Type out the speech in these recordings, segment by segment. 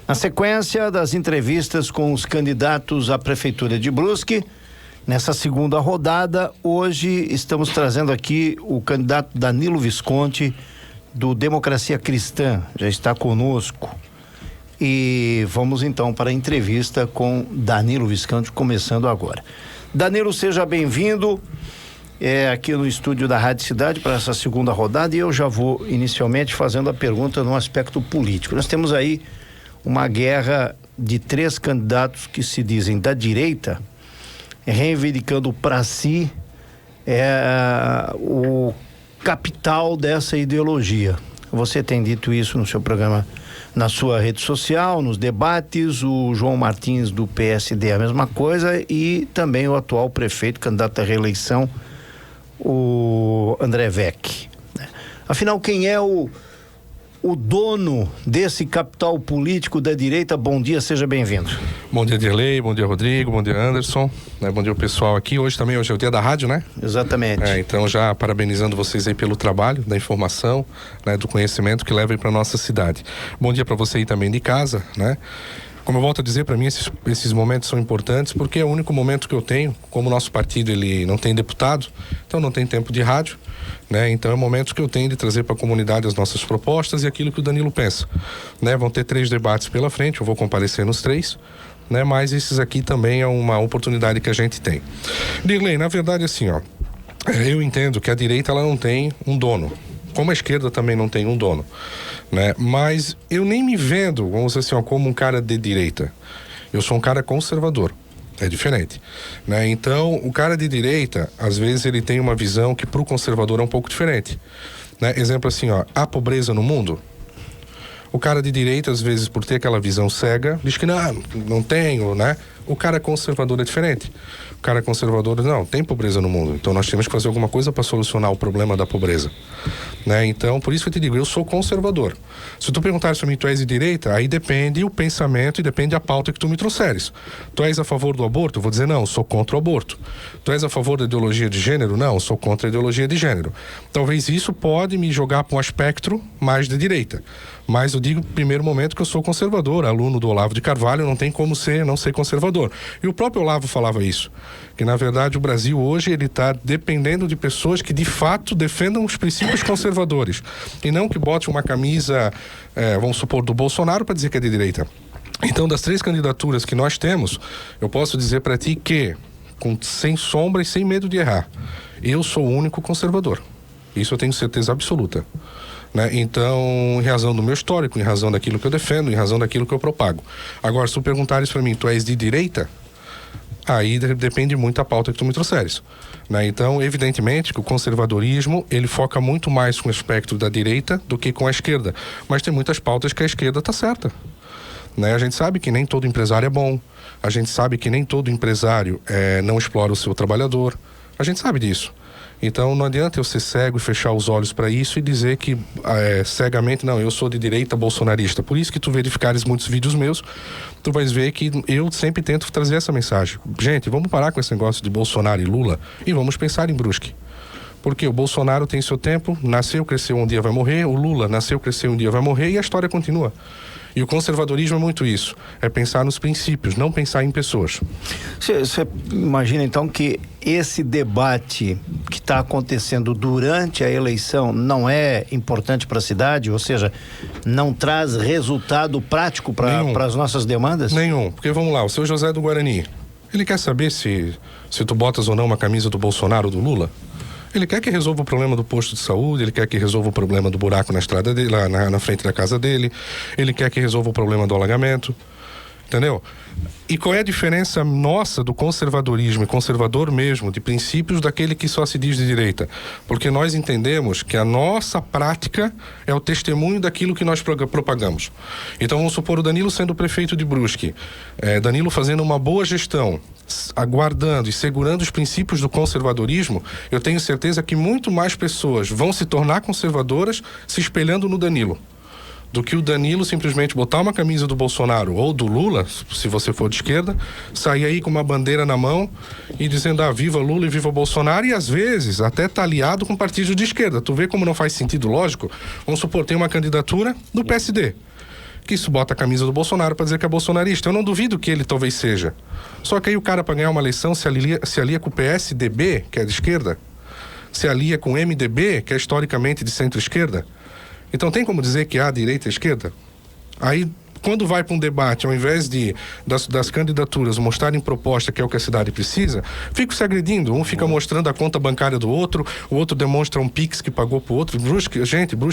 Na sequência das entrevistas com os candidatos à Prefeitura de Brusque, nessa segunda rodada, hoje estamos trazendo aqui o candidato Danilo Visconti, do Democracia Cristã, já está conosco. E vamos então para a entrevista com Danilo Visconti, começando agora. Danilo, seja bem-vindo aqui no estúdio da Rádio Cidade para essa segunda rodada, e eu já vou inicialmente fazendo a pergunta no aspecto político. Nós temos aí uma guerra de 3 candidatos que se dizem da direita, reivindicando para si o capital dessa ideologia. Você tem dito isso no seu programa, na sua rede social, nos debates. O João Martins do PSD a mesma coisa, e também o atual prefeito, candidato à reeleição, o André Weck. Afinal, quem é o dono desse capital político da direita? Bom dia, seja bem-vindo. Bom dia, Dirley, bom dia, Rodrigo, bom dia, Anderson, bom dia o pessoal aqui. Hoje é o dia da rádio, né? Exatamente. Então já parabenizando vocês aí pelo trabalho, da informação, do conhecimento que leva aí para nossa cidade. Bom dia para você aí também de casa, né? Como eu volto a dizer, para mim esses momentos são importantes, porque é o único momento que eu tenho, como o nosso partido ele não tem deputado, então não tem tempo de rádio, então é momentos que eu tenho de trazer para a comunidade as nossas propostas e aquilo que o Danilo pensa, Vão ter 3 debates pela frente, eu vou comparecer nos 3, mas esses aqui também é uma oportunidade que a gente tem. Dirley, na verdade assim, eu entendo que a direita ela não tem um dono, como a esquerda também não tem um dono, mas eu nem me vendo, vamos dizer assim, como um cara de direita. Eu sou um cara conservador, é diferente, Então, o cara de direita, às vezes ele tem uma visão que para o conservador é um pouco diferente, Exemplo assim, há pobreza no mundo? O cara de direita, às vezes, por ter aquela visão cega, diz que não tenho, O cara conservador é diferente. O cara conservador, não, tem pobreza no mundo, então nós temos que fazer alguma coisa para solucionar o problema da pobreza, Então, por isso que eu te digo, eu sou conservador. Se tu perguntares para mim, tu és de direita, aí depende o pensamento e depende a pauta que tu me trouxeres. Tu és a favor do aborto? Eu vou dizer, não, sou contra o aborto. Tu és a favor da ideologia de gênero? Não, sou contra a ideologia de gênero. Talvez isso pode me jogar para um espectro mais de direita. Mas eu digo, no primeiro momento, que eu sou conservador, aluno do Olavo de Carvalho, não tem como não ser conservador. E o próprio Olavo falava isso, que na verdade o Brasil hoje ele está dependendo de pessoas que de fato defendam os princípios conservadores, e não que bote uma camisa, vamos supor, do Bolsonaro para dizer que é de direita. Então, das 3 candidaturas que nós temos, eu posso dizer para ti que, sem sombra e sem medo de errar, eu sou o único conservador. Isso eu tenho certeza absoluta. Então, em razão do meu histórico, em razão daquilo que eu defendo, em razão daquilo que eu propago. Agora, se tu perguntares para mim, tu és de direita? Aí depende muito da pauta que tu me trouxeres. Então, evidentemente que o conservadorismo, ele foca muito mais com o aspecto da direita do que com a esquerda. Mas tem muitas pautas que a esquerda está certa. A gente sabe que nem todo empresário é bom. A gente sabe que nem todo empresário não explora o seu trabalhador. A gente sabe disso. Então não adianta eu ser cego e fechar os olhos para isso e dizer que cegamente, não, eu sou de direita bolsonarista. Por isso que tu verificares muitos vídeos meus, tu vais ver que eu sempre tento trazer essa mensagem. Gente, vamos parar com esse negócio de Bolsonaro e Lula e vamos pensar em Brusque. Porque o Bolsonaro tem seu tempo, nasceu, cresceu, um dia vai morrer. O Lula nasceu, cresceu, um dia vai morrer, e a história continua. E o conservadorismo é muito isso, é pensar nos princípios, não pensar em pessoas. Você imagina então que esse debate que está acontecendo durante a eleição não é importante para a cidade? Ou seja, não traz resultado prático para as nossas demandas? Nenhum, porque vamos lá, o seu José do Guarani, ele quer saber se tu botas ou não uma camisa do Bolsonaro ou do Lula? Ele quer que resolva o problema do posto de saúde, ele quer que resolva o problema do buraco na estrada dele, lá na frente da casa dele, ele quer que resolva o problema do alagamento, entendeu? E qual é a diferença nossa do conservadorismo, e conservador mesmo, de princípios, daquele que só se diz de direita? Porque nós entendemos que a nossa prática é o testemunho daquilo que nós propagamos. Então vamos supor o Danilo sendo prefeito de Brusque, Danilo fazendo uma boa gestão, aguardando e segurando os princípios do conservadorismo, eu tenho certeza que muito mais pessoas vão se tornar conservadoras se espelhando no Danilo, do que o Danilo simplesmente botar uma camisa do Bolsonaro ou do Lula, se você for de esquerda, sair aí com uma bandeira na mão e dizendo, viva Lula e viva Bolsonaro, e às vezes até tá aliado com partidos de esquerda. Tu vê como não faz sentido lógico? Vamos supor, tem uma candidatura do PSD, que isso bota a camisa do Bolsonaro para dizer que é bolsonarista. Eu não duvido que ele talvez seja. Só que aí o cara, para ganhar uma eleição, se alia com o PSDB, que é de esquerda, se alia com o MDB, que é historicamente de centro-esquerda. Então tem como dizer que há direita e esquerda? Aí, quando vai para um debate, ao invés das candidaturas mostrarem proposta, que é o que a cidade precisa, fica se agredindo. Um fica mostrando a conta bancária do outro, o outro demonstra um Pix que pagou pro outro. Brusque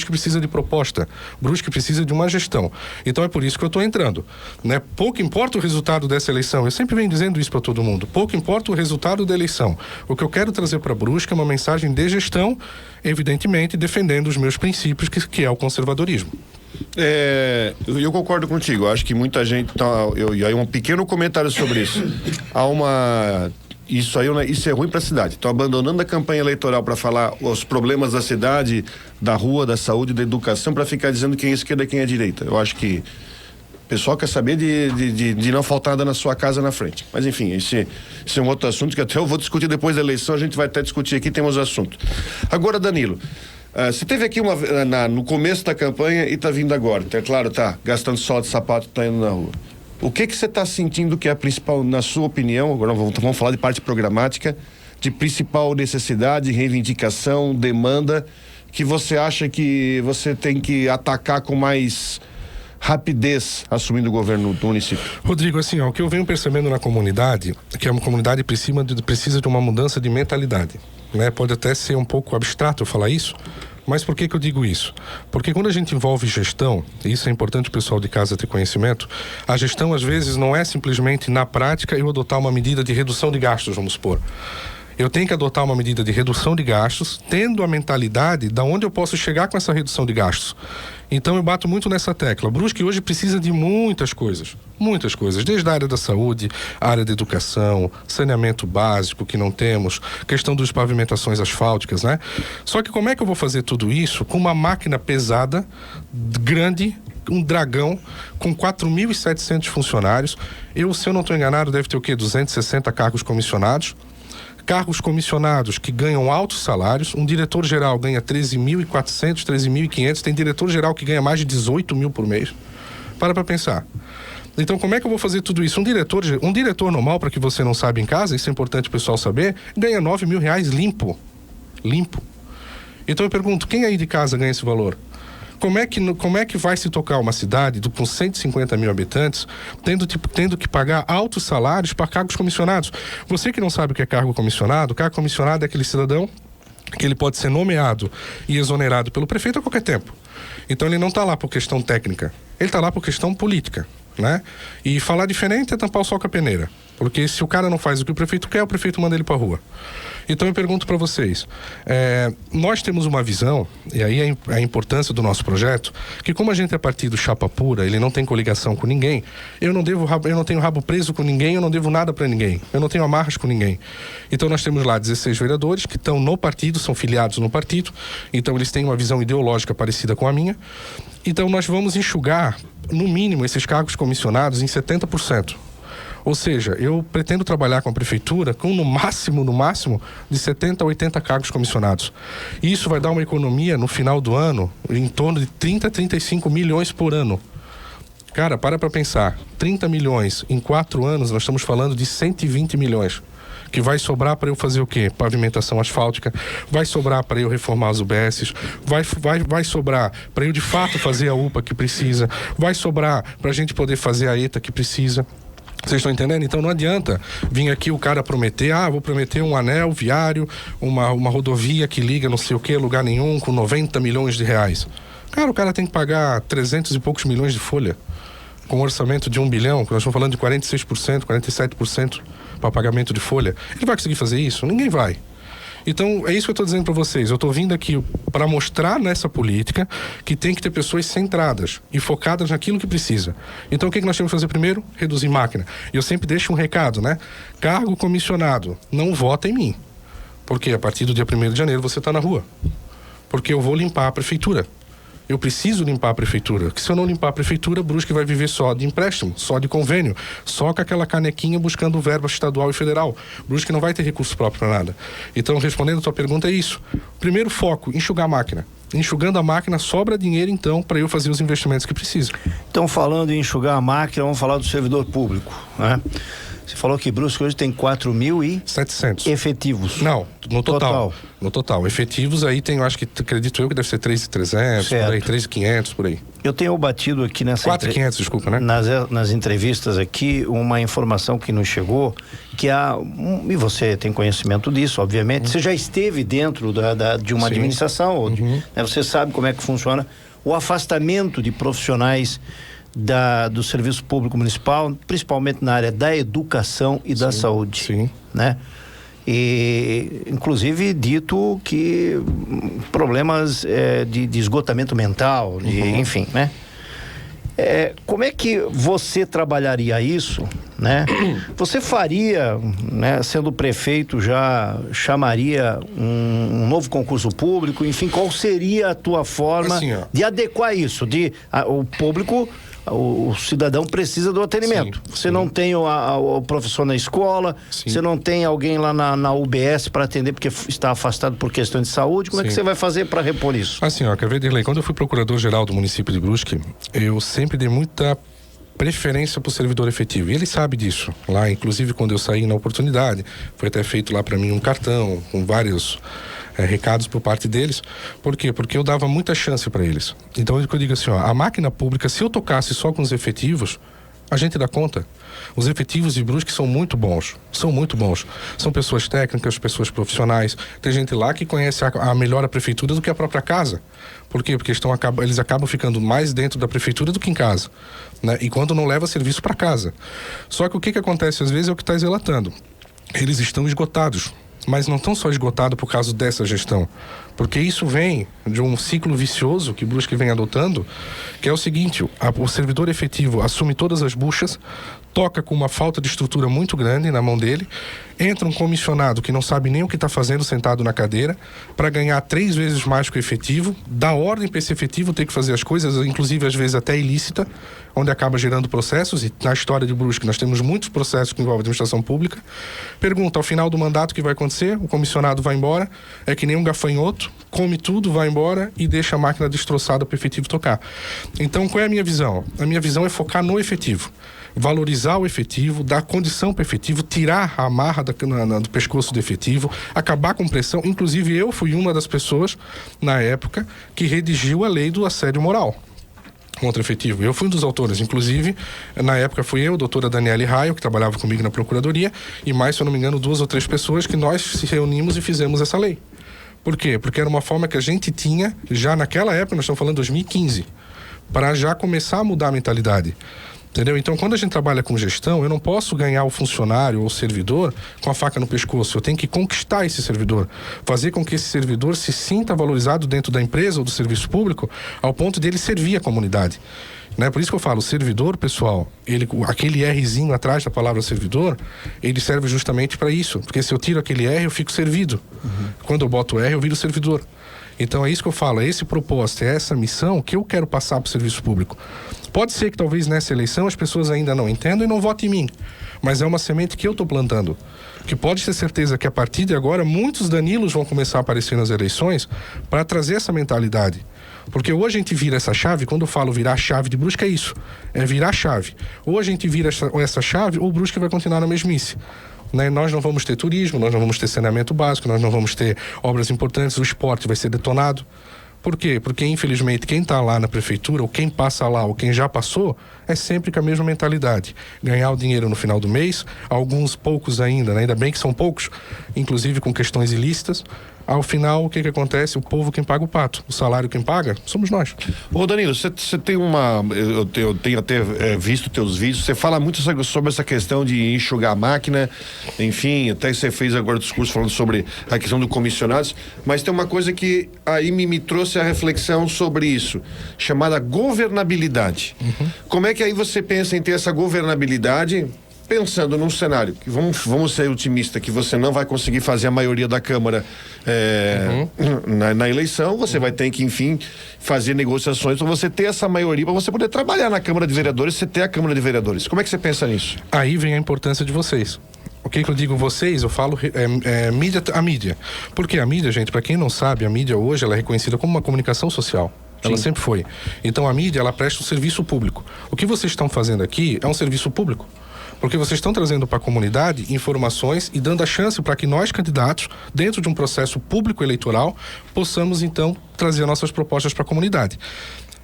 precisa de proposta. Brusque precisa de uma gestão. Então é por isso que eu estou entrando, né? Pouco importa o resultado dessa eleição. Eu sempre venho dizendo isso para todo mundo. Pouco importa o resultado da eleição. O que eu quero trazer para Brusque é uma mensagem de gestão, evidentemente defendendo os meus princípios, que é o conservadorismo. Eu concordo contigo. Eu acho que muita gente e aí um pequeno comentário sobre isso. Isso é ruim para a cidade. Estão abandonando a campanha eleitoral para falar os problemas da cidade, da rua, da saúde, da educação, para ficar dizendo quem é esquerda e quem é direita. Eu acho que o pessoal quer saber de não faltar nada na sua casa na frente. Mas enfim, esse é um outro assunto que até eu vou discutir depois da eleição. A gente vai até discutir aqui, temos assunto. Agora, Danilo, você teve aqui no começo da campanha e tá vindo agora. Então, é claro, tá gastando sola de sapato, tá indo na rua. O que você tá sentindo que é a principal, na sua opinião, agora vamos falar de parte programática, de principal necessidade, reivindicação, demanda, que você acha que você tem que atacar com mais rapidez assumindo o governo do município? Rodrigo, assim, o que eu venho percebendo na comunidade é que a comunidade precisa de uma mudança de mentalidade, né? Pode até ser um pouco abstrato eu falar isso, mas por que eu digo isso? Porque quando a gente envolve gestão, e isso é importante o pessoal de casa ter conhecimento, a gestão às vezes não é simplesmente na prática eu adotar uma medida de redução de gastos, vamos supor. Eu tenho que adotar uma medida de redução de gastos, tendo a mentalidade de onde eu posso chegar com essa redução de gastos. Então eu bato muito nessa tecla. Brusque hoje precisa de muitas coisas, desde a área da saúde, a área da educação, saneamento básico que não temos, questão das pavimentações asfálticas, né? Só que como é que eu vou fazer tudo isso com uma máquina pesada, grande, um dragão com 4.700 funcionários? Se eu não estou enganado, deve ter o quê? 260 cargos comissionados. Cargos comissionados que ganham altos salários. Um diretor-geral ganha 13.400, 13.500. Tem diretor-geral que ganha mais de 18 mil por mês. Para pensar. Então, como é que eu vou fazer tudo isso? Um diretor normal, para que você não sabe em casa, isso é importante o pessoal saber, ganha 9 mil reais limpo. Então eu pergunto, quem aí de casa ganha esse valor? Como é que vai se tocar uma cidade com 150 mil habitantes, tendo que pagar altos salários para cargos comissionados? Você que não sabe o que é cargo comissionado é aquele cidadão que ele pode ser nomeado e exonerado pelo prefeito a qualquer tempo. Então ele não está lá por questão técnica, ele está lá por questão política, né? E falar diferente é tampar o sol com a peneira, porque se o cara não faz o que o prefeito quer, o prefeito manda ele para a rua. Então eu pergunto para vocês, nós temos uma visão, e aí é a importância do nosso projeto, que como a gente é partido chapa pura, ele não tem coligação com ninguém, eu não tenho rabo preso com ninguém, eu não devo nada para ninguém, eu não tenho amarras com ninguém. Então nós temos lá 16 vereadores que estão no partido, são filiados no partido, então eles têm uma visão ideológica parecida com a minha. Então nós vamos enxugar, no mínimo, esses cargos comissionados em 70%. Ou seja, eu pretendo trabalhar com a prefeitura com no máximo, de 70 a 80 cargos comissionados. E isso vai dar uma economia no final do ano em torno de 30 a 35 milhões por ano. Cara, para pensar. 30 milhões em 4 anos, nós estamos falando de 120 milhões. Que vai sobrar para eu fazer o quê? Pavimentação asfáltica, vai sobrar para eu reformar as UBSs, vai sobrar para eu de fato fazer a UPA que precisa, vai sobrar para a gente poder fazer a ETA que precisa. Vocês estão entendendo? Então não adianta vir aqui o cara prometer, vou prometer um anel viário, uma rodovia que liga não sei o que, lugar nenhum, com 90 milhões de reais. Cara, o cara tem que pagar 300 e poucos milhões de folha, com um orçamento de 1 bilhão, nós estamos falando de 46%, 47% para pagamento de folha. Ele vai conseguir fazer isso? Ninguém vai. Então, é isso que eu estou dizendo para vocês. Eu estou vindo aqui para mostrar nessa política que tem que ter pessoas centradas e focadas naquilo que precisa. Então, o que nós temos que fazer primeiro? Reduzir máquina. E eu sempre deixo um recado, né? Cargo comissionado, não vota em mim. Porque a partir do dia 1º de janeiro você está na rua. Porque eu vou limpar a prefeitura. Eu preciso limpar a prefeitura, porque se eu não limpar a prefeitura, Brusque vai viver só de empréstimo, só de convênio, só com aquela canequinha buscando verba estadual e federal. Brusque não vai ter recurso próprio para nada. Então, respondendo a tua pergunta, é isso. Primeiro foco, enxugar a máquina. Enxugando a máquina, sobra dinheiro então para eu fazer os investimentos que preciso. Então, falando em enxugar a máquina, vamos falar do servidor público, né? Você falou que Brusque hoje tem 4.700 efetivos. Não, no total. No total. Efetivos aí tem, eu acho que, acredito eu, que deve ser 3.300, por aí, 3.500, por aí. Eu tenho batido aqui nessa... 4.500, desculpa, né? Nas entrevistas aqui, uma informação que nos chegou, que e você tem conhecimento disso, obviamente, você já esteve dentro de uma administração, né, você sabe como é que funciona o afastamento de profissionais do serviço público municipal, principalmente na área da educação e da saúde, né? E inclusive dito que problemas de esgotamento mental, enfim, né? Como é que você trabalharia isso, né? Você faria, né, sendo prefeito, já chamaria um novo concurso público, enfim, qual seria a tua forma de adequar isso, o público... O cidadão precisa do atendimento. Você não tem o professor na escola, você não tem alguém lá na UBS para atender porque está afastado por questões de saúde. Como é que você vai fazer para repor isso? Assim, quer ver, Dirley, quando eu fui procurador-geral do município de Brusque, eu sempre dei muita preferência para o servidor efetivo, e ele sabe disso. Lá, inclusive, quando eu saí na oportunidade, foi até feito lá para mim um cartão com vários recados por parte deles. Por quê? Porque eu dava muita chance para eles. Então, eu digo assim, a máquina pública, se eu tocasse só com os efetivos, a gente dá conta. Os efetivos de Brusque são muito bons. São pessoas técnicas, pessoas profissionais. Tem gente lá que conhece melhor a prefeitura do que a própria casa. Por quê? Porque eles acabam ficando mais dentro da prefeitura do que em casa, né? E quando não leva serviço para casa. Só que o que acontece às vezes é o que está relatando. Eles estão esgotados. Mas não estão só esgotados por causa dessa gestão, porque isso vem de um ciclo vicioso que Brusque vem adotando, que é o seguinte: o servidor efetivo assume todas as buchas, toca com uma falta de estrutura muito grande na mão dele, entra um comissionado que não sabe nem o que está fazendo sentado na cadeira, para ganhar 3 vezes mais que o efetivo, dá ordem para esse efetivo ter que fazer as coisas, inclusive às vezes até ilícita, onde acaba gerando processos, e na história de Brusque nós temos muitos processos que envolvem a administração pública. Pergunta, ao final do mandato, o que vai acontecer? O comissionado vai embora, é que nem um gafanhoto, come tudo, vai embora e deixa a máquina destroçada para o efetivo tocar. Então, qual é a minha visão? A minha visão é focar no efetivo. Valorizar o efetivo, dar condição para o efetivo, tirar a amarra do pescoço do efetivo, acabar com pressão. Inclusive, eu fui uma das pessoas, na época, que redigiu a lei do assédio moral contra o efetivo. Eu fui um dos autores. Inclusive, na época fui eu, a doutora Daniele Raio, que trabalhava comigo na Procuradoria, e mais, se eu não me engano, 2 ou 3 pessoas que nós se reunimos e fizemos essa lei. Por quê? Porque era uma forma que a gente tinha, já naquela época, nós estamos falando de 2015, para já começar a mudar a mentalidade. Entendeu? Então, quando a gente trabalha com gestão, eu não posso ganhar o funcionário ou o servidor com a faca no pescoço. Eu tenho que conquistar esse servidor, fazer com que esse servidor se sinta valorizado dentro da empresa ou do serviço público, ao ponto de ele servir a comunidade. Né? Por isso que eu falo, o servidor, pessoal, aquele Rzinho atrás da palavra servidor, ele serve justamente para isso. Porque se eu tiro aquele R, eu fico servido. Quando eu boto o R, eu viro servidor. Então é isso que eu falo, é esse propósito, é essa missão que eu quero passar para o serviço público. Pode ser que talvez nessa eleição as pessoas ainda não entendam e não votem em mim, mas é uma semente que eu estou plantando, que pode ter certeza que a partir de agora muitos Danilos vão começar a aparecer nas eleições para trazer essa mentalidade. Porque ou a gente vira essa chave, quando eu falo virar a chave de Brusque, é isso, é virar a chave. Ou a gente vira essa chave, ou Brusque vai continuar na mesmice. Né? Nós não vamos ter turismo, nós não vamos ter saneamento básico, nós não vamos ter obras importantes, o esporte vai ser detonado. Por quê? Porque, infelizmente, quem está lá na prefeitura, ou quem passa lá, ou quem já passou, é sempre com a mesma mentalidade. Ganhar o dinheiro no final do mês, alguns poucos ainda, né? Ainda bem que são poucos, inclusive com questões ilícitas. Ao final, o que acontece? O povo quem paga o pato. O salário quem paga somos nós. Ô Danilo, você tem eu tenho até visto teus vídeos, você fala muito sobre essa questão de enxugar a máquina, enfim, até você fez agora o discurso falando sobre a questão dos comissionados, mas tem uma coisa que aí me trouxe a reflexão sobre isso, chamada governabilidade. Como é que aí você pensa em ter essa governabilidade, pensando num cenário que vamos ser otimistas, que você não vai conseguir fazer a maioria da Câmara na eleição, você vai ter que, enfim, fazer negociações para você ter essa maioria, para você poder trabalhar na Câmara de Vereadores, você ter a Câmara de Vereadores. Como é que você pensa nisso? Aí vem a importância de vocês. O que eu digo vocês, eu falo a mídia. Porque a mídia, gente, para quem não sabe, a mídia hoje ela é reconhecida como uma comunicação social. Ela sempre foi. Então a mídia, ela presta um serviço público. O que vocês estão fazendo aqui é um serviço público. Porque vocês estão trazendo para a comunidade informações e dando a chance para que nós, candidatos, dentro de um processo público eleitoral, possamos, então, trazer nossas propostas para a comunidade.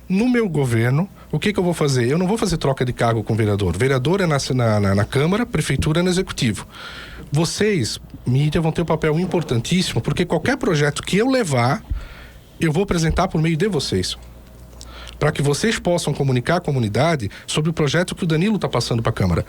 No meu governo, o que eu vou fazer? Eu não vou fazer troca de cargo com o vereador. O vereador é na Câmara, prefeitura é no Executivo. Vocês, mídia, vão ter um papel importantíssimo, porque qualquer projeto que eu levar, eu vou apresentar por meio de vocês. Para que vocês possam comunicar à comunidade sobre o projeto que o Danilo está passando para a Câmara.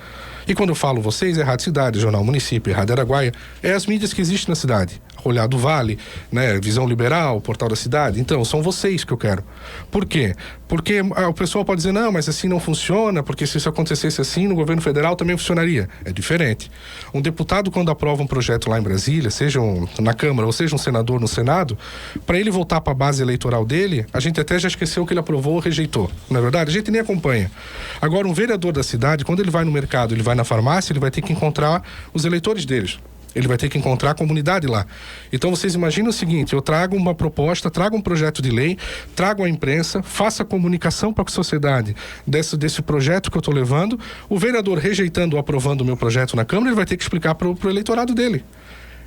E quando eu falo vocês, é Rádio Cidade, Jornal Município, Rádio Araguaia, é as mídias que existem na cidade. Olhar do Vale, né, Visão Liberal, Portal da Cidade. Então, são vocês que eu quero. Por quê? Porque o pessoal pode dizer, não, mas assim não funciona, porque se isso acontecesse assim, no governo federal também funcionaria. É diferente. Um deputado, quando aprova um projeto lá em Brasília, seja na Câmara ou seja um senador no Senado, para ele voltar para a base eleitoral dele, a gente até já esqueceu que ele aprovou ou rejeitou. Não é verdade? A gente nem acompanha. Agora, um vereador da cidade, quando ele vai no mercado, ele vai na farmácia, ele vai ter que encontrar os eleitores deles. Ele vai ter que encontrar a comunidade lá. Então vocês imaginam o seguinte, eu trago uma proposta, trago um projeto de lei, trago a imprensa, faço a comunicação para a sociedade desse projeto que eu estou levando, o vereador rejeitando ou aprovando o meu projeto na Câmara, ele vai ter que explicar para o eleitorado dele.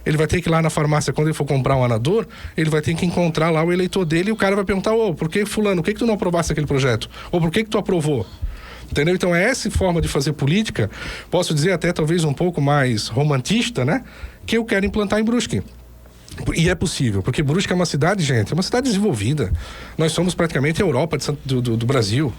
Ele vai ter que ir lá na farmácia, quando ele for comprar um anador, ele vai ter que encontrar lá o eleitor dele e o cara vai perguntar, por que fulano, por que tu não aprovasse aquele projeto? Ou por que tu aprovou? Entendeu? Então é essa forma de fazer política, posso dizer até talvez um pouco mais romantista, né? Que eu quero implantar em Brusque. E é possível, porque Brusque é uma cidade, gente, é uma cidade desenvolvida. Nós somos praticamente a Europa do Brasil.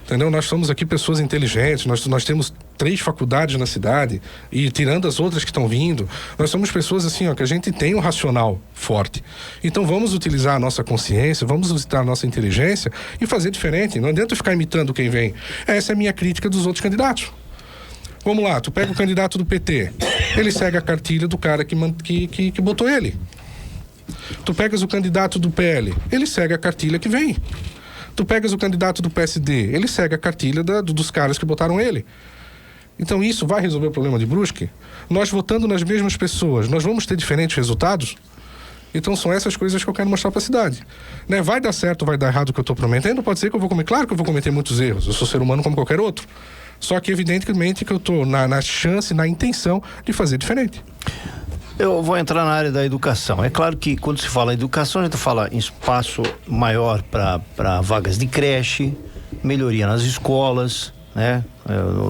Entendeu? Nós somos aqui pessoas inteligentes, nós temos 3 faculdades na cidade, e tirando as outras que estão vindo, nós somos pessoas assim, que a gente tem um racional forte. Então vamos utilizar a nossa consciência, vamos utilizar a nossa inteligência e fazer diferente. Não adianta ficar imitando quem vem. Essa é a minha crítica dos outros candidatos. Vamos lá, tu pega o candidato do PT, ele segue a cartilha do cara que botou ele. Tu pegas o candidato do PL, ele segue a cartilha que vem. Tu pegas o candidato do PSD, ele segue a cartilha dos caras que botaram ele. Então isso vai resolver o problema de Brusque? Nós votando nas mesmas pessoas, nós vamos ter diferentes resultados? Então são essas coisas que eu quero mostrar para a cidade. Né? Vai dar certo, vai dar errado o que eu estou prometendo? Pode ser que eu vou cometer. Claro que eu vou cometer muitos erros. Eu sou ser humano como qualquer outro. Só que evidentemente que eu estou na chance, na intenção de fazer diferente. Eu vou entrar na área da educação. É claro que quando se fala em educação, a gente fala em espaço maior para vagas de creche, melhoria nas escolas, né?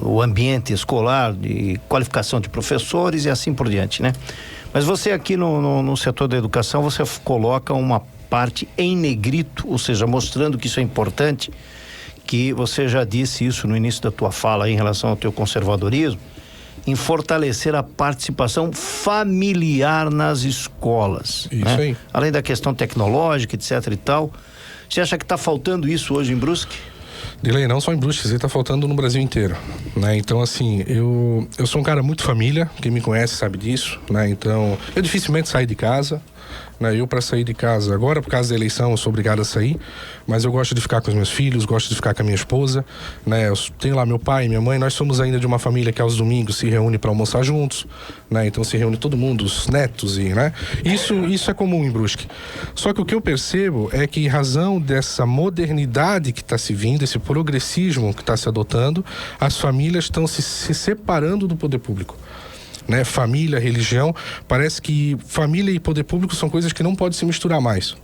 O ambiente escolar, de qualificação de professores e assim por diante, né? Mas você aqui no setor da educação, você coloca uma parte em negrito, ou seja, mostrando que isso é importante, que você já disse isso no início da tua fala em relação ao teu conservadorismo, em fortalecer a participação familiar nas escolas. Isso, né? aí. Além da questão tecnológica, etc e tal. Você acha que está faltando isso hoje em Brusque? Dilei, não só em Brusque, isso está faltando no Brasil inteiro, né? Então, assim, eu sou um cara muito família, quem me conhece sabe disso, né? Então, eu dificilmente saio de casa, né? Eu, para sair de casa, agora por causa da eleição eu sou obrigado a sair, mas eu gosto de ficar com os meus filhos, gosto de ficar com a minha esposa, né? Eu tenho lá meu pai e minha mãe, nós somos ainda de uma família que aos domingos se reúne para almoçar juntos, né? Então se reúne todo mundo, os netos, né? Isso é comum em Brusque. Só que o que eu percebo é que, em razão dessa modernidade que está se vindo, esse progressismo que está se adotando, as famílias estão se separando do poder público. Né? Família, religião, parece que família e poder público são coisas que não podem se misturar mais.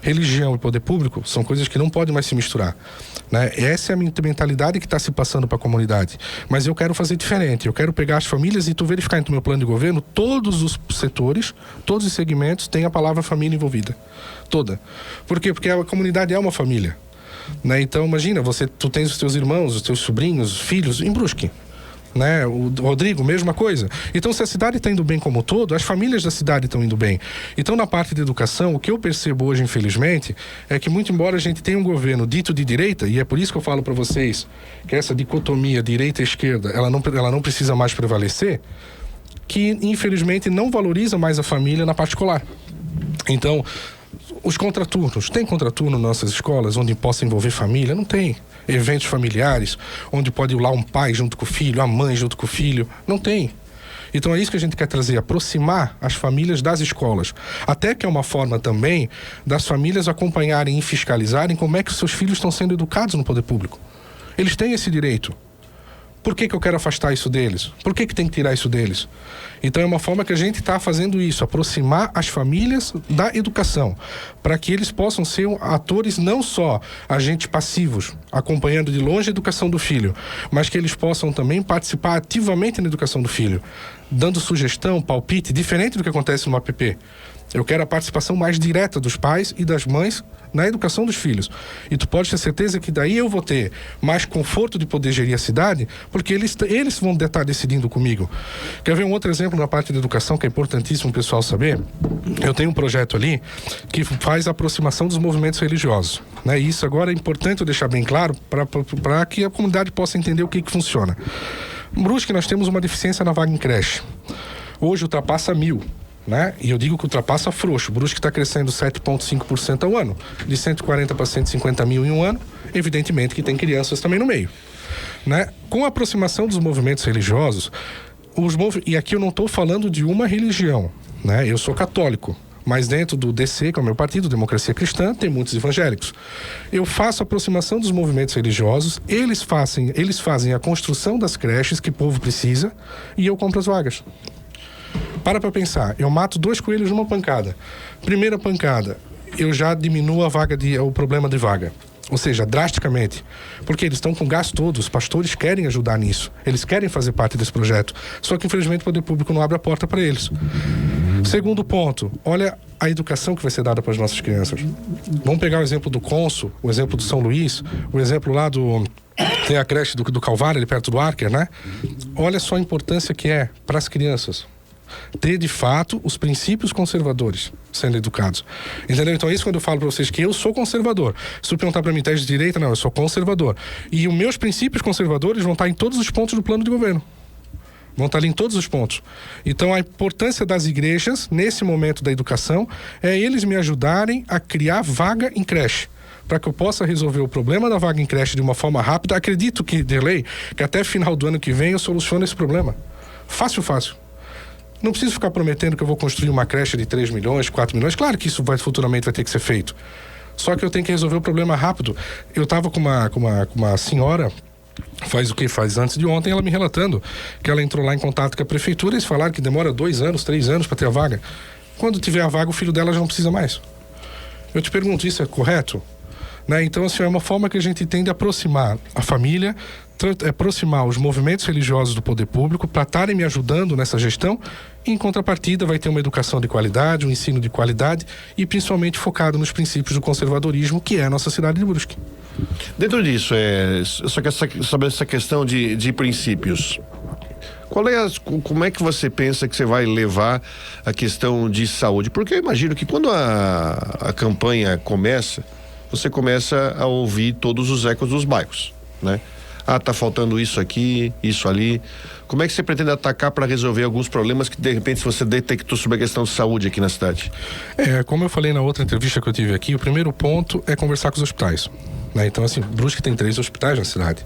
Religião e poder público são coisas que não podem mais se misturar, né? Essa é a mentalidade que está se passando para a comunidade. Mas eu quero fazer diferente. Eu quero pegar as famílias e tu verificar no meu plano de governo, todos os setores, todos os segmentos têm a palavra família envolvida. Toda. Por quê? Porque a comunidade é uma família, né? Então imagina, tu tens os teus irmãos, os teus sobrinhos, os filhos em Brusque, né? O Rodrigo, mesma coisa. Então, se a cidade está indo bem como um todo, as famílias da cidade estão indo bem. Então, na parte de educação, o que eu percebo hoje, infelizmente, é que, muito embora a gente tenha um governo dito de direita, e é por isso que eu falo para vocês que essa dicotomia direita e esquerda, ela não precisa mais prevalecer, que, infelizmente, não valoriza mais a família na particular. Então, os contraturnos, tem contraturno nas nossas escolas onde possa envolver família? Não tem. Eventos familiares, onde pode ir lá um pai junto com o filho, a mãe junto com o filho? Não tem. Então é isso que a gente quer trazer, aproximar as famílias das escolas. Até que é uma forma também das famílias acompanharem e fiscalizarem como é que os seus filhos estão sendo educados no poder público. Eles têm esse direito. Por que eu quero afastar isso deles? Por que tem que tirar isso deles? Então é uma forma que a gente está fazendo isso, aproximar as famílias da educação, para que eles possam ser atores não só agentes passivos, acompanhando de longe a educação do filho, mas que eles possam também participar ativamente na educação do filho, dando sugestão, palpite, diferente do que acontece no APP. Eu quero a participação mais direta dos pais e das mães na educação dos filhos. E tu pode ter certeza que daí eu vou ter mais conforto de poder gerir a cidade, porque eles vão estar decidindo comigo. Quer ver um outro exemplo na parte da educação que é importantíssimo o pessoal saber? Eu tenho um projeto ali que faz a aproximação dos movimentos religiosos, né? E isso agora é importante eu deixar bem claro para que a comunidade possa entender o que funciona. Em Brusque nós temos uma deficiência na vaga em creche. Hoje ultrapassa 1.000. Né? E eu digo que ultrapassa frouxo. Brusque está crescendo 7,5% ao ano, de 140 para 150 mil em um ano. Evidentemente que tem crianças também no meio, né? Com a aproximação dos movimentos religiosos, e aqui eu não estou falando de uma religião, né? Eu sou católico, mas dentro do DC, que é o meu partido, Democracia Cristã, tem muitos evangélicos. Eu faço a aproximação dos movimentos religiosos, eles fazem a construção das creches que o povo precisa e eu compro as vagas. Para pensar, eu mato 2 coelhos numa pancada. Primeira pancada, eu já diminuo o problema de vaga. Ou seja, drasticamente. Porque eles estão com gasto todo, os pastores querem ajudar nisso. Eles querem fazer parte desse projeto. Só que, infelizmente, o poder público não abre a porta para eles. Segundo ponto, olha a educação que vai ser dada para as nossas crianças. Vamos pegar o exemplo do Consul, o exemplo do São Luís, o exemplo lá tem a creche do Calvário, ali perto do Arker, né? Olha só a importância que é para as crianças ter, de fato, os princípios conservadores sendo educados. Entendeu? Então é isso quando eu falo para vocês que eu sou conservador. Se tu perguntar para mim, tá de direita? Não, eu sou conservador. E os meus princípios conservadores vão estar em todos os pontos do plano de governo. Vão estar ali em todos os pontos. Então a importância das igrejas, nesse momento da educação, é eles me ajudarem a criar vaga em creche, para que eu possa resolver o problema da vaga em creche de uma forma rápida. Acredito que, Derlei, que até final do ano que vem eu soluciono esse problema. Fácil. Não preciso ficar prometendo que eu vou construir uma creche de 3 milhões, 4 milhões. Claro que isso futuramente vai ter que ser feito. Só que eu tenho que resolver o problema rápido. Eu estava com uma senhora, faz antes de ontem, ela me relatando que ela entrou lá em contato com a prefeitura e eles falaram que demora 2 anos, 3 anos para ter a vaga. Quando tiver a vaga, o filho dela já não precisa mais. Eu te pergunto, isso é correto? Né? Então, assim, é uma forma que a gente tem de aproximar a família, aproximar os movimentos religiosos do poder público para estarem me ajudando nessa gestão. E, em contrapartida, vai ter uma educação de qualidade, um ensino de qualidade e principalmente focado nos princípios do conservadorismo, que é a nossa cidade de Brusque. Dentro disso, eu só quero saber essa questão de princípios. Como é que você pensa que você vai levar a questão de saúde? Porque eu imagino que quando a campanha começa, você começa a ouvir todos os ecos dos bairros, né? Ah, tá faltando isso aqui, isso ali. Como é que você pretende atacar para resolver alguns problemas que de repente você detectou sobre a questão de saúde aqui na cidade? Como eu falei na outra entrevista que eu tive aqui, o primeiro ponto é conversar com os hospitais, né? Então, assim, Brusque tem 3 hospitais na cidade,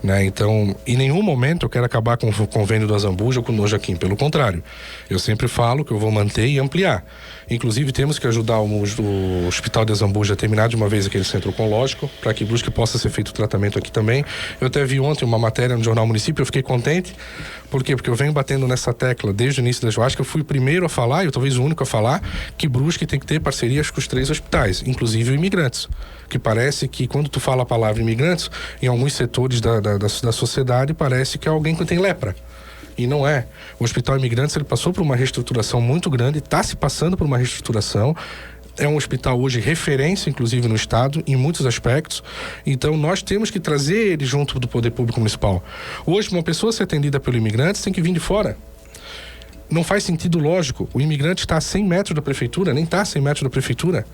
né? Então, em nenhum momento eu quero acabar com o convênio do Azambuja ou com o Nojaquim, pelo contrário. Eu sempre falo que eu vou manter e ampliar. Inclusive, temos que ajudar o Hospital de Azambuja a terminar de uma vez aquele centro oncológico, para que Brusque possa ser feito o tratamento aqui também. Eu até vi ontem uma matéria no Jornal Município, eu fiquei contente. Por quê? Porque eu venho batendo nessa tecla desde o início da acho que eu fui o primeiro a falar, e talvez o único a falar, que Brusque tem que ter parcerias com os 3 hospitais, inclusive imigrantes. Que parece que quando tu fala a palavra imigrantes, em alguns setores da sociedade, parece que é alguém que tem lepra. E não é. O Hospital Imigrantes, ele passou por uma reestruturação muito grande, está se passando por uma reestruturação. É um hospital hoje referência, inclusive, no estado, em muitos aspectos. Então, nós temos que trazer ele junto do poder público municipal. Hoje, uma pessoa ser atendida pelo imigrante tem que vir de fora. Não faz sentido lógico. O imigrante está a 100 metros da prefeitura, nem está a 100 metros da prefeitura.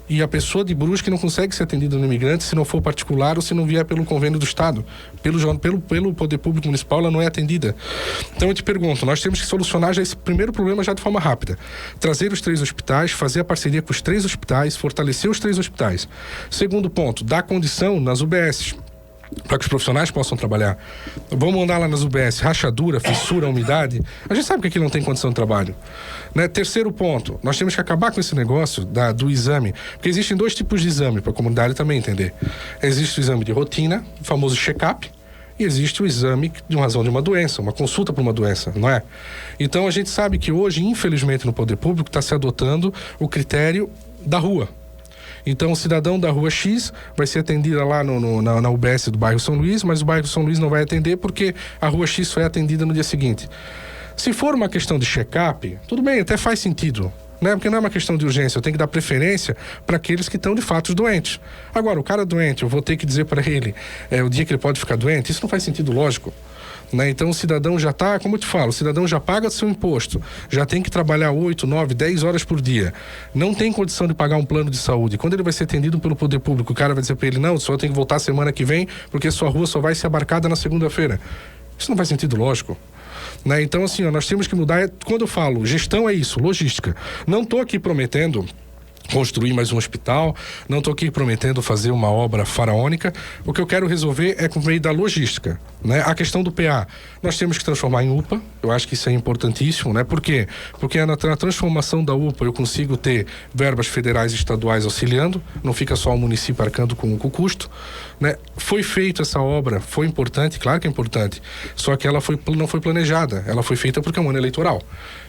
E a pessoa de Brusque não consegue ser atendida no imigrante se não for particular ou se não vier pelo convênio do Estado. Pelo poder público municipal, ela não é atendida. Então eu te pergunto, nós temos que solucionar já esse primeiro problema já de forma rápida. Trazer os 3 hospitais, fazer a parceria com os 3 hospitais, fortalecer os 3 hospitais. Segundo ponto, dar condição nas UBSs. para que os profissionais possam trabalhar. Vamos andar lá nas UBS, rachadura, fissura, umidade. A gente sabe que aqui não tem condição de trabalho. Né? Terceiro ponto, nós temos que acabar com esse negócio do exame, porque existem 2 tipos de exame, para a comunidade também entender. Existe o exame de rotina, o famoso check-up, e existe o exame de razão de uma doença, uma consulta por uma doença, não é? Então a gente sabe que hoje, infelizmente, no poder público está se adotando o critério da rua. Então, o cidadão da rua X vai ser atendido lá na UBS do bairro São Luís, mas o bairro São Luís não vai atender porque a rua X só é atendida no dia seguinte. Se for uma questão de check-up, tudo bem, até faz sentido, né? Porque não é uma questão de urgência, eu tenho que dar preferência para aqueles que estão de fato doentes. Agora, o cara doente, eu vou ter que dizer para ele o dia que ele pode ficar doente, isso não faz sentido lógico. Né? Então o cidadão já está, como eu te falo, o cidadão já paga seu imposto, já tem que trabalhar 8, 9, 10 horas por dia, não tem condição de pagar um plano de saúde. Quando ele vai ser atendido pelo poder público, o cara vai dizer para ele, não, só tem que voltar semana que vem porque sua rua só vai ser abarcada na segunda-feira. Isso não faz sentido lógico. Né? Então assim, nós temos que mudar. Quando eu falo gestão, é isso, logística. Não estou aqui prometendo construir mais um hospital, não estou aqui prometendo fazer uma obra faraônica. O que eu quero resolver é com o meio da logística, né? A questão do PA, nós temos que transformar em UPA, eu acho que isso é importantíssimo, né? Por quê? Porque na transformação da UPA eu consigo ter verbas federais e estaduais auxiliando, não fica só o município arcando com o custo, né? Foi feita essa obra, foi importante, claro que é importante, só que ela não foi planejada, ela foi feita porque é um ano eleitoral.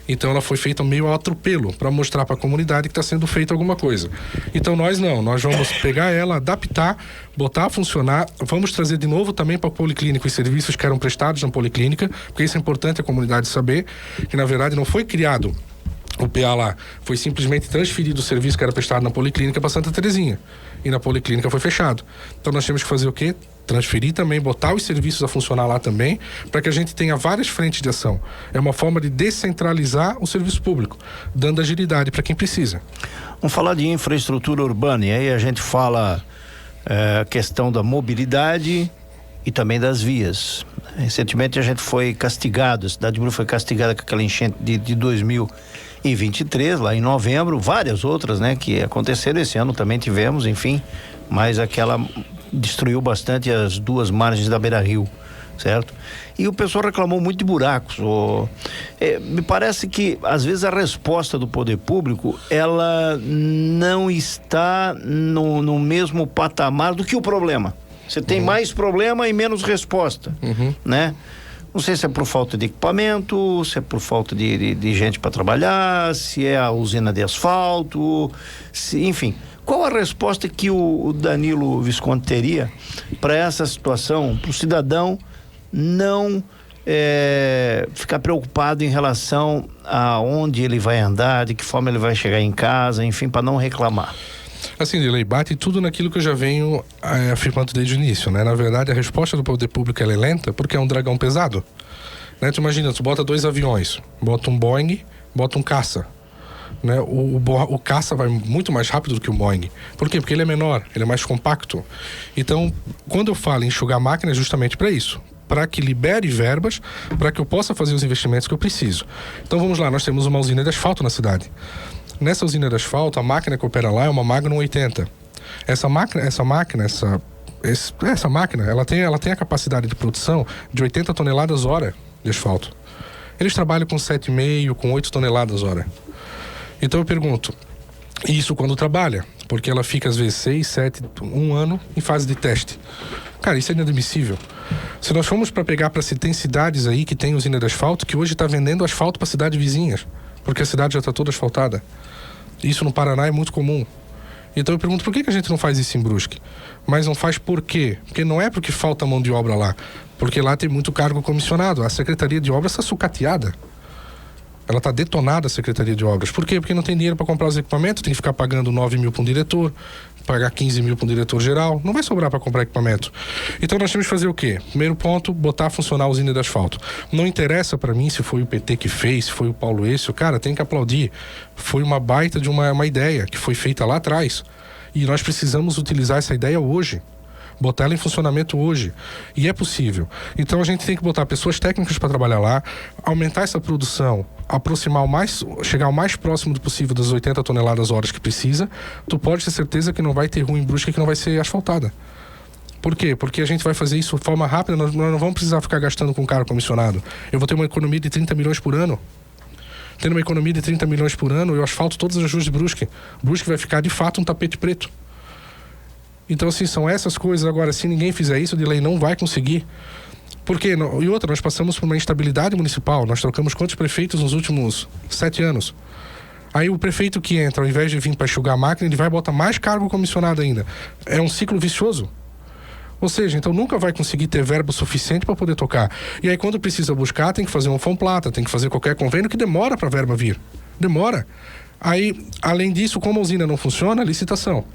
Então ela foi feita meio ao atropelo, para mostrar para a comunidade que está sendo feita alguma coisa. Então nós vamos pegar ela, adaptar, botar a funcionar, vamos trazer de novo também para o policlínico os serviços que eram prestados na policlínica, porque isso é importante a comunidade saber, que na verdade não foi criado o PA lá, foi simplesmente transferido o serviço que era prestado na policlínica para Santa Terezinha, e na policlínica foi fechado. Então nós temos que fazer o quê? Transferir também, botar os serviços a funcionar lá também, para que a gente tenha várias frentes de ação. É uma forma de descentralizar o serviço público, dando agilidade para quem precisa. Vamos falar de infraestrutura urbana, e aí a gente fala a questão da mobilidade e também das vias. Recentemente a gente foi castigado, a cidade de Brusque foi castigada com aquela enchente de 2023, lá em novembro, várias outras, né, que aconteceram esse ano também tivemos, enfim, mas aquela destruiu bastante as 2 margens da Beira-Rio, certo? E o pessoal reclamou muito de buracos. Me parece que às vezes a resposta do poder público ela não está no mesmo patamar do que o problema. Você tem mais problema e menos resposta, né? Não sei se é por falta de equipamento, se é por falta de gente para trabalhar, se é a usina de asfalto, enfim. Qual a resposta que o Danilo Visconti teria para essa situação, para o cidadão não ficar preocupado em relação a onde ele vai andar, de que forma ele vai chegar em casa, enfim, para não reclamar? Assim, Dilei, bate tudo naquilo que eu já venho afirmando desde o início, né? Na verdade, a resposta do poder público ela é lenta porque é um dragão pesado. Né? Tu imagina, tu bota 2 aviões, bota um Boeing, bota um caça. Né? O caça vai muito mais rápido do que o Boeing. Por quê? Porque ele é menor, ele é mais compacto. Então, quando eu falo em enxugar a máquina, é justamente para isso, para que libere verbas, para que eu possa fazer os investimentos que eu preciso. Então vamos lá, nós temos uma usina de asfalto na cidade. Nessa usina de asfalto, a máquina que opera lá é uma Magnum 80. Essa máquina, ela tem a capacidade de produção de 80 toneladas hora de asfalto. Eles trabalham com 7,5, com 8 toneladas hora. Então eu pergunto, isso quando trabalha? Porque ela fica às vezes 6, 7, 1 ano em fase de teste. Cara, isso é inadmissível. Se nós formos para pegar para tem cidades aí que tem usina de asfalto que hoje está vendendo asfalto para cidades vizinhas, porque a cidade já está toda asfaltada. Isso no Paraná é muito comum. Então eu pergunto, por que a gente não faz isso em Brusque? Mas não faz por quê? Porque não é porque falta mão de obra lá, porque lá tem muito cargo comissionado. A Secretaria de Obras está sucateada. Ela está detonada, a Secretaria de Obras. Por quê? Porque não tem dinheiro para comprar os equipamentos, tem que ficar pagando 9 mil para um diretor, pagar 15 mil para um diretor geral, não vai sobrar para comprar equipamento. Então nós temos que fazer o quê? Primeiro ponto, botar a funcionar a usina de asfalto. Não interessa para mim se foi o PT que fez, se foi o Paulo Êcio, cara, tem que aplaudir. Foi uma baita de uma ideia que foi feita lá atrás. E nós precisamos utilizar essa ideia hoje. Botar ela em funcionamento hoje. E é possível. Então a gente tem que botar pessoas técnicas para trabalhar lá, aumentar essa produção, chegar o mais próximo do possível das 80 toneladas horas que precisa. Tu pode ter certeza que não vai ter rua em Brusque que não vai ser asfaltada. Por quê? Porque a gente vai fazer isso de forma rápida, nós não vamos precisar ficar gastando com carro comissionado. Eu vou ter uma economia de 30 milhões por ano. Tendo uma economia de 30 milhões por ano, eu asfalto todas as ruas de Brusque. Brusque vai ficar, de fato, um tapete preto. Então, assim, são essas coisas. Agora, se ninguém fizer isso, de lei não vai conseguir. Porque, e outra, nós passamos por uma instabilidade municipal. Nós trocamos quantos prefeitos nos últimos 7 anos? Aí o prefeito que entra, ao invés de vir para enxugar a máquina, ele vai botar mais cargo comissionado ainda. É um ciclo vicioso. Ou seja, então nunca vai conseguir ter verba suficiente para poder tocar. E aí quando precisa buscar, tem que fazer uma Fomplata, tem que fazer qualquer convênio que demora para a verba vir. Demora. Aí, além disso, como a usina não funciona, licitação.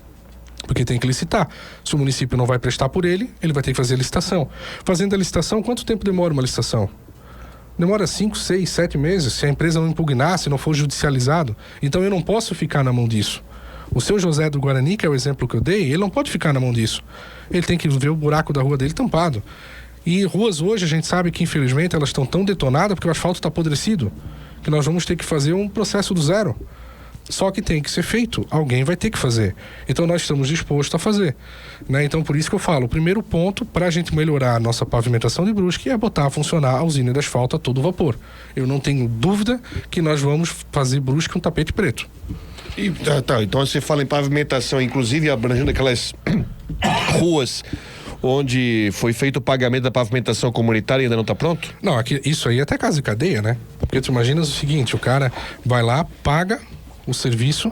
Porque tem que licitar. Se o município não vai prestar por ele, ele vai ter que fazer a licitação. Fazendo a licitação, quanto tempo demora uma licitação? Demora 5, 6, 7 meses, se a empresa não impugnar, se não for judicializado. Então eu não posso ficar na mão disso. O seu José do Guarani, que é o exemplo que eu dei, ele não pode ficar na mão disso. Ele tem que ver o buraco da rua dele tampado. E ruas hoje, a gente sabe que infelizmente elas estão tão detonadas porque o asfalto está apodrecido, que nós vamos ter que fazer um processo do zero. Só que tem que ser feito, alguém vai ter que fazer. Então nós estamos dispostos a fazer, né? Então por isso que eu falo, o primeiro ponto para a gente melhorar a nossa pavimentação de Brusque é botar a funcionar a usina de asfalto a todo vapor. Eu não tenho dúvida que nós vamos fazer Brusque um tapete preto. E, então você fala em pavimentação, inclusive abrangendo aquelas ruas onde foi feito o pagamento da pavimentação comunitária e ainda não está pronto? Não, isso aí é até casa de cadeia, né? Porque tu imaginas o seguinte, o cara vai lá, paga o serviço,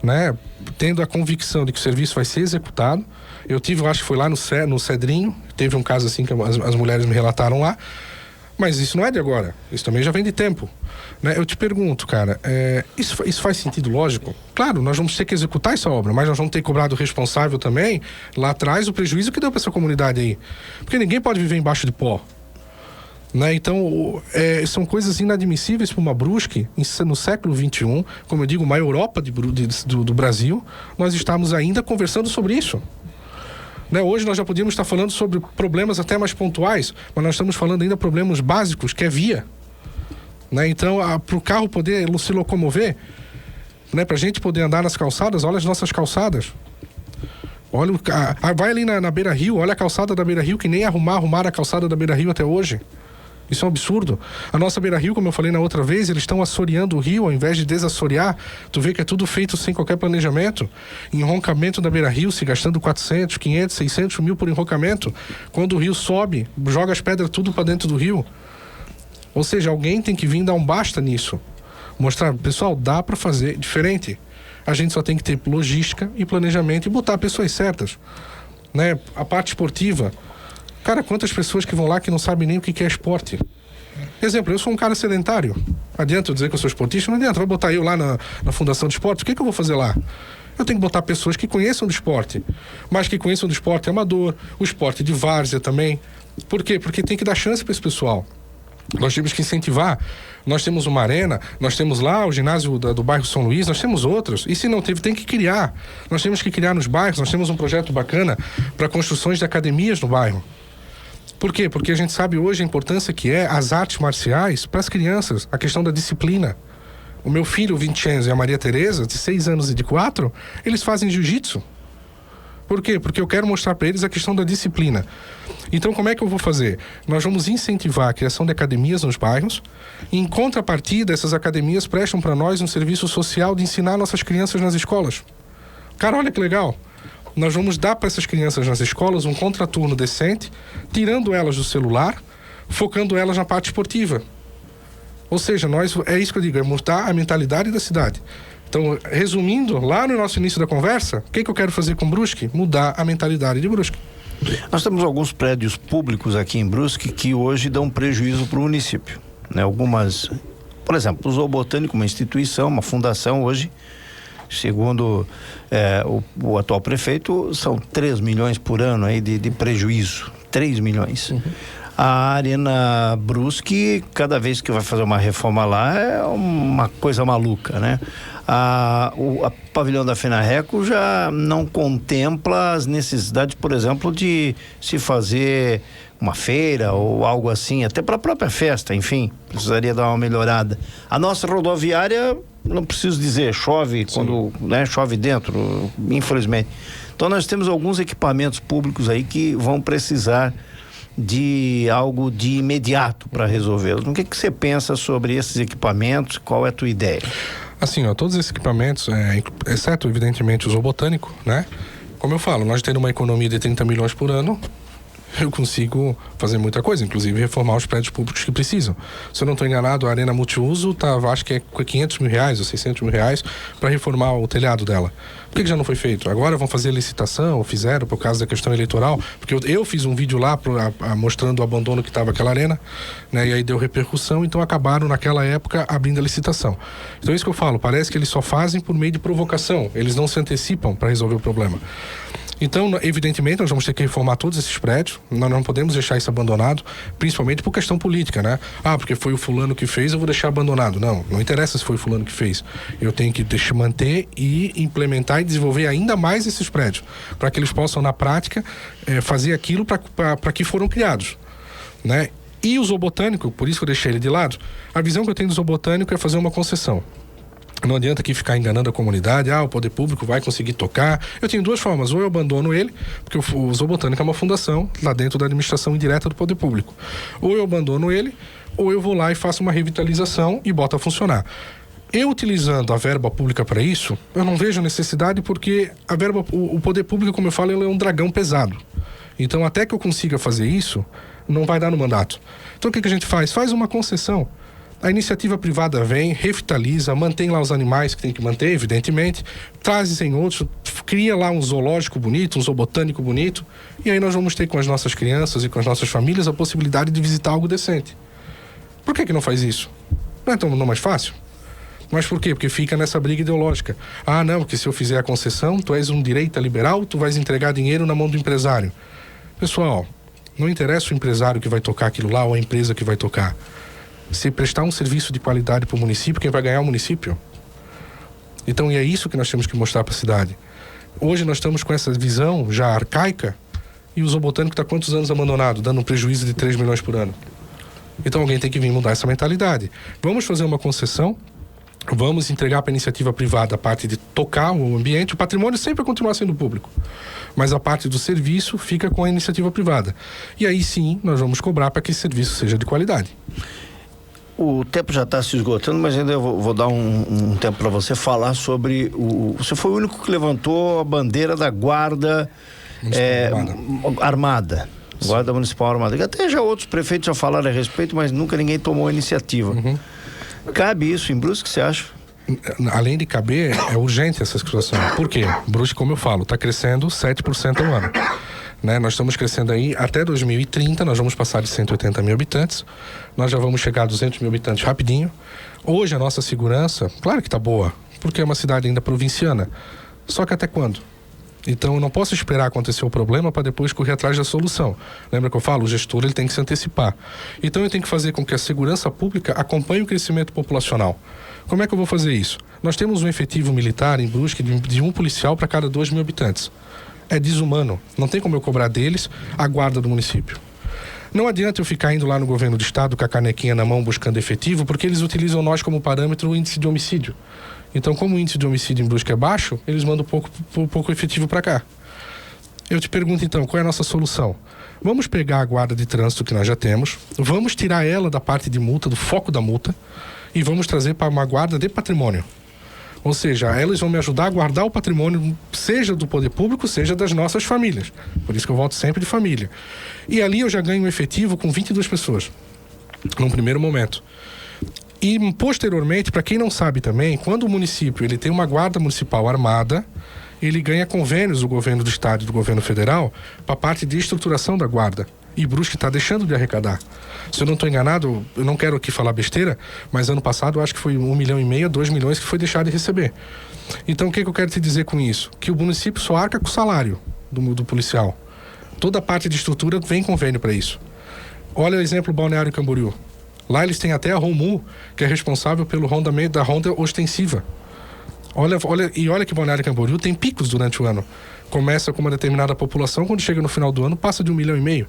né? Tendo a convicção de que o serviço vai ser executado. Eu acho que foi lá no Cedrinho, teve um caso assim que as mulheres me relataram lá, mas isso não é de agora, isso também já vem de tempo. Né? Eu te pergunto, cara, isso faz sentido lógico? Claro, nós vamos ter que executar essa obra, mas nós vamos ter que cobrar do responsável também, lá atrás, o prejuízo que deu para essa comunidade aí. Porque ninguém pode viver embaixo de pó. Né? Então, são coisas inadmissíveis para uma Brusque, no século XXI, como eu digo, uma Europa do Brasil, nós estamos ainda conversando sobre isso. Né? Hoje nós já podíamos estar falando sobre problemas até mais pontuais, mas nós estamos falando ainda de problemas básicos, que é via. Né? Então, para o carro poder se locomover, né? Para a gente poder andar nas calçadas, olha as nossas calçadas. Olha, vai ali na Beira Rio, olha a calçada da Beira Rio, que nem arrumaram a calçada da Beira Rio até hoje. Isso é um absurdo. A nossa Beira Rio, como eu falei na outra vez, eles estão assoreando o rio ao invés de desassorear. Tu vê que é tudo feito sem qualquer planejamento. Enroncamento da Beira Rio, se gastando 400, 500, 600 mil por enroncamento. Quando o rio sobe, joga as pedras tudo para dentro do rio. Ou seja, alguém tem que vir dar um basta nisso. Mostrar, pessoal, dá para fazer diferente. A gente só tem que ter logística e planejamento e botar pessoas certas. Né? A parte esportiva. Cara, quantas pessoas que vão lá que não sabem nem o que é esporte? Exemplo, eu sou um cara sedentário. Adianta eu dizer que eu sou esportista? Não adianta. Vai botar eu lá na Fundação de Esporte. O que eu vou fazer lá? Eu tenho que botar pessoas que conheçam do esporte. Mas que conheçam do esporte amador, o esporte de várzea também. Por quê? Porque tem que dar chance para esse pessoal. Nós temos que incentivar. Nós temos uma arena, nós temos lá o ginásio do bairro São Luís, nós temos outros. E se não teve, tem que criar. Nós temos que criar nos bairros, nós temos um projeto bacana para construções de academias no bairro. Por quê? Porque a gente sabe hoje a importância que é as artes marciais para as crianças, a questão da disciplina. O meu filho, o Vincenzo, e a Maria Tereza, de 6 anos e de 4, eles fazem jiu-jitsu. Por quê? Porque eu quero mostrar para eles a questão da disciplina. Então, como é que eu vou fazer? Nós vamos incentivar a criação de academias nos bairros. E, em contrapartida, essas academias prestam para nós um serviço social de ensinar nossas crianças nas escolas. Cara, olha que legal. Nós vamos dar para essas crianças nas escolas um contraturno decente, tirando elas do celular, focando elas na parte esportiva. Ou seja, é isso que eu digo, é mudar a mentalidade da cidade. Então, resumindo, lá no nosso início da conversa, o que eu quero fazer com Brusque? Mudar a mentalidade de Brusque. Nós temos alguns prédios públicos aqui em Brusque que hoje dão prejuízo para o município. Né? Algumas, por exemplo, o Zoobotânico, uma instituição, uma fundação hoje, segundo o atual prefeito, são 3 milhões por ano aí de prejuízo. 3 milhões. Uhum. A Arena Brusque, cada vez que vai fazer uma reforma lá, é uma coisa maluca, né? A pavilhão da Fenarreco já não contempla as necessidades, por exemplo, de se fazer uma feira ou algo assim, até para a própria festa, enfim, precisaria dar uma melhorada. A nossa rodoviária, não preciso dizer, chove quando, né, chove dentro, infelizmente. Então nós temos alguns equipamentos públicos aí que vão precisar de algo de imediato para resolvê-los. O que você pensa sobre esses equipamentos? Qual é a tua ideia? Assim, todos esses equipamentos, exceto evidentemente o zoobotânico, né? Como eu falo, nós tendo uma economia de 30 milhões por ano, eu consigo fazer muita coisa, inclusive reformar os prédios públicos que precisam. Se eu não estou enganado, a Arena Multiuso acho que é 500 mil reais ou 600 mil reais para reformar o telhado dela. Por que já não foi feito? Agora vão fazer licitação, ou fizeram por causa da questão eleitoral, porque eu fiz um vídeo lá mostrando o abandono que estava aquela arena, né? E aí deu repercussão, então acabaram naquela época abrindo a licitação. Então é isso que eu falo, parece que eles só fazem por meio de provocação, eles não se antecipam para resolver o problema. Então, evidentemente, nós vamos ter que reformar todos esses prédios, nós não podemos deixar isso abandonado, principalmente por questão política, né? Porque foi o fulano que fez, eu vou deixar abandonado. Não interessa se foi o fulano que fez. Eu tenho que manter e implementar e desenvolver ainda mais esses prédios, para que eles possam, na prática, fazer aquilo para que foram criados, né? E o zoobotânico, por isso que eu deixei ele de lado, a visão que eu tenho do zoobotânico é fazer uma concessão. Não adianta aqui ficar enganando a comunidade, o poder público vai conseguir tocar. Eu tenho duas formas, ou eu abandono ele, porque o zoobotânico é uma fundação lá dentro da administração indireta do poder público. Ou eu abandono ele, ou eu vou lá e faço uma revitalização e boto a funcionar. Eu utilizando a verba pública para isso, eu não vejo necessidade, porque o poder público, como eu falo, ele é um dragão pesado. Então, até que eu consiga fazer isso, não vai dar no mandato. Então, o que a gente faz? Faz uma concessão. A iniciativa privada vem, revitaliza, mantém lá os animais que tem que manter, evidentemente, trazem outros, cria lá um zoológico bonito, um zoobotânico bonito, e aí nós vamos ter com as nossas crianças e com as nossas famílias a possibilidade de visitar algo decente. Por que não faz isso? Não é tão mais fácil? Mas por quê? Porque fica nessa briga ideológica. Não, porque se eu fizer a concessão, tu és um direita liberal, tu vais entregar dinheiro na mão do empresário. Pessoal, não interessa o empresário que vai tocar aquilo lá ou a empresa que vai tocar. Se prestar um serviço de qualidade para o município, quem vai ganhar é o município. Então, é isso que nós temos que mostrar para a cidade. Hoje nós estamos com essa visão já arcaica e o zoobotânico está quantos anos abandonado, dando um prejuízo de 3 milhões por ano. Então alguém tem que vir mudar essa mentalidade. Vamos fazer uma concessão, vamos entregar para a iniciativa privada a parte de tocar o ambiente, o patrimônio sempre vai continuar sendo público, mas a parte do serviço fica com a iniciativa privada. E aí sim, nós vamos cobrar para que esse serviço seja de qualidade. O tempo já está se esgotando, mas ainda eu vou dar um tempo para você falar sobre você foi o único que levantou a bandeira da guarda armada. Guarda Municipal Armada. Até já outros prefeitos já falaram a respeito, mas nunca ninguém tomou a iniciativa. Cabe isso em Brusque, você acha? Além de caber, é urgente essa situação. Por quê? Brusque, como eu falo, está crescendo 7% ao ano. Né? Nós estamos crescendo aí até 2030, nós vamos passar de 180 mil habitantes, nós já vamos chegar a 200 mil habitantes rapidinho. Hoje a nossa segurança, claro que está boa, porque é uma cidade ainda provinciana, só que até quando? Então eu não posso esperar acontecer o problema para depois correr atrás da solução. Lembra que eu falo? O gestor ele tem que se antecipar. Então eu tenho que fazer com que a segurança pública acompanhe o crescimento populacional. Como é que eu vou fazer isso? Nós temos um efetivo militar em Brusque de um policial para cada 2 mil habitantes. É desumano. Não tem como eu cobrar deles a guarda do município. Não adianta eu ficar indo lá no governo do estado com a canequinha na mão buscando efetivo, porque eles utilizam nós como parâmetro o índice de homicídio. Então, como o índice de homicídio em Brusque é baixo, eles mandam pouco efetivo para cá. Eu te pergunto então, qual é a nossa solução? Vamos pegar a guarda de trânsito que nós já temos, vamos tirar ela da parte de multa, do foco da multa, e vamos trazer para uma guarda de patrimônio. Ou seja, elas vão me ajudar a guardar o patrimônio, seja do poder público, seja das nossas famílias. Por isso que eu volto sempre de família. E ali eu já ganho um efetivo com 22 pessoas, num primeiro momento. E posteriormente, para quem não sabe também, quando o município ele tem uma guarda municipal armada, ele ganha convênios do governo do estado e do governo federal para a parte de estruturação da guarda. E Brusque está deixando de arrecadar. Se eu não estou enganado, eu não quero aqui falar besteira, mas ano passado eu acho que foi 1,5 milhão, 2 milhões que foi deixado de receber. Então o que eu quero te dizer com isso? Que o município só arca com o salário do policial. Toda a parte de estrutura vem convênio para isso. Olha o exemplo Balneário Camboriú. Lá eles têm até a ROMU, que é responsável pelo rondamento da ronda ostensiva. Olha que Balneário Camboriú tem picos durante o ano. Começa com uma determinada população, quando chega no final do ano, passa de 1,5 milhão.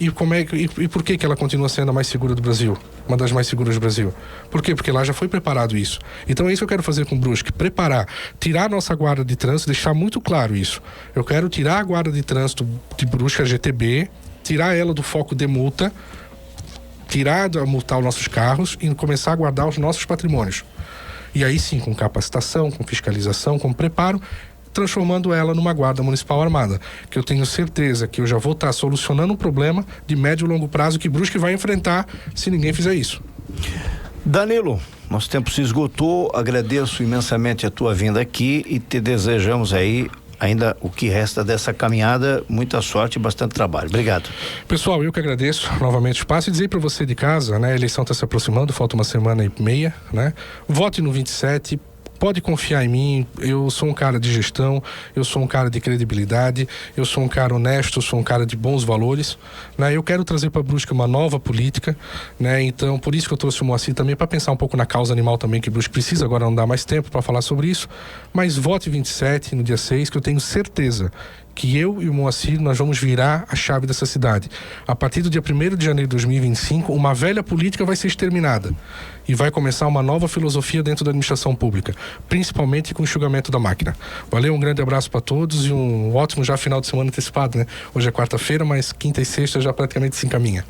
E por que ela continua sendo a mais segura do Brasil? Uma das mais seguras do Brasil. Por quê? Porque lá já foi preparado isso. Então é isso que eu quero fazer com Brusque, preparar, tirar a nossa guarda de trânsito, deixar muito claro isso. Eu quero tirar a guarda de trânsito de Brusque, a GTB, tirar ela do foco de multa, multar os nossos carros e começar a guardar os nossos patrimônios. E aí sim, com capacitação, com fiscalização, com preparo, transformando ela numa guarda municipal armada, que eu tenho certeza que eu já vou estar solucionando um problema de médio e longo prazo que Brusque vai enfrentar se ninguém fizer isso. Danilo, nosso tempo se esgotou, agradeço imensamente a tua vinda aqui e te desejamos aí ainda o que resta dessa caminhada, muita sorte e bastante trabalho. Obrigado. Pessoal, eu que agradeço novamente o espaço e dizer para você de casa, né, a eleição está se aproximando, falta uma semana e meia, né? Vote no 27. Pode confiar em mim, eu sou um cara de gestão, eu sou um cara de credibilidade, eu sou um cara honesto, eu sou um cara de bons valores, né? Eu quero trazer para Brusque uma nova política, né? Então, por isso que eu trouxe o Moacir também, para pensar um pouco na causa animal também, que Brusque precisa, agora não dá mais tempo para falar sobre isso, mas vote 27 no dia 6, que eu tenho certeza que eu e o Moacir, nós vamos virar a chave dessa cidade. A partir do dia 1º de janeiro de 2025, uma velha política vai ser exterminada e vai começar uma nova filosofia dentro da administração pública, principalmente com o enxugamento da máquina. Valeu, um grande abraço para todos e um ótimo já final de semana antecipado, né? Hoje é quarta-feira, mas quinta e sexta já praticamente se encaminha.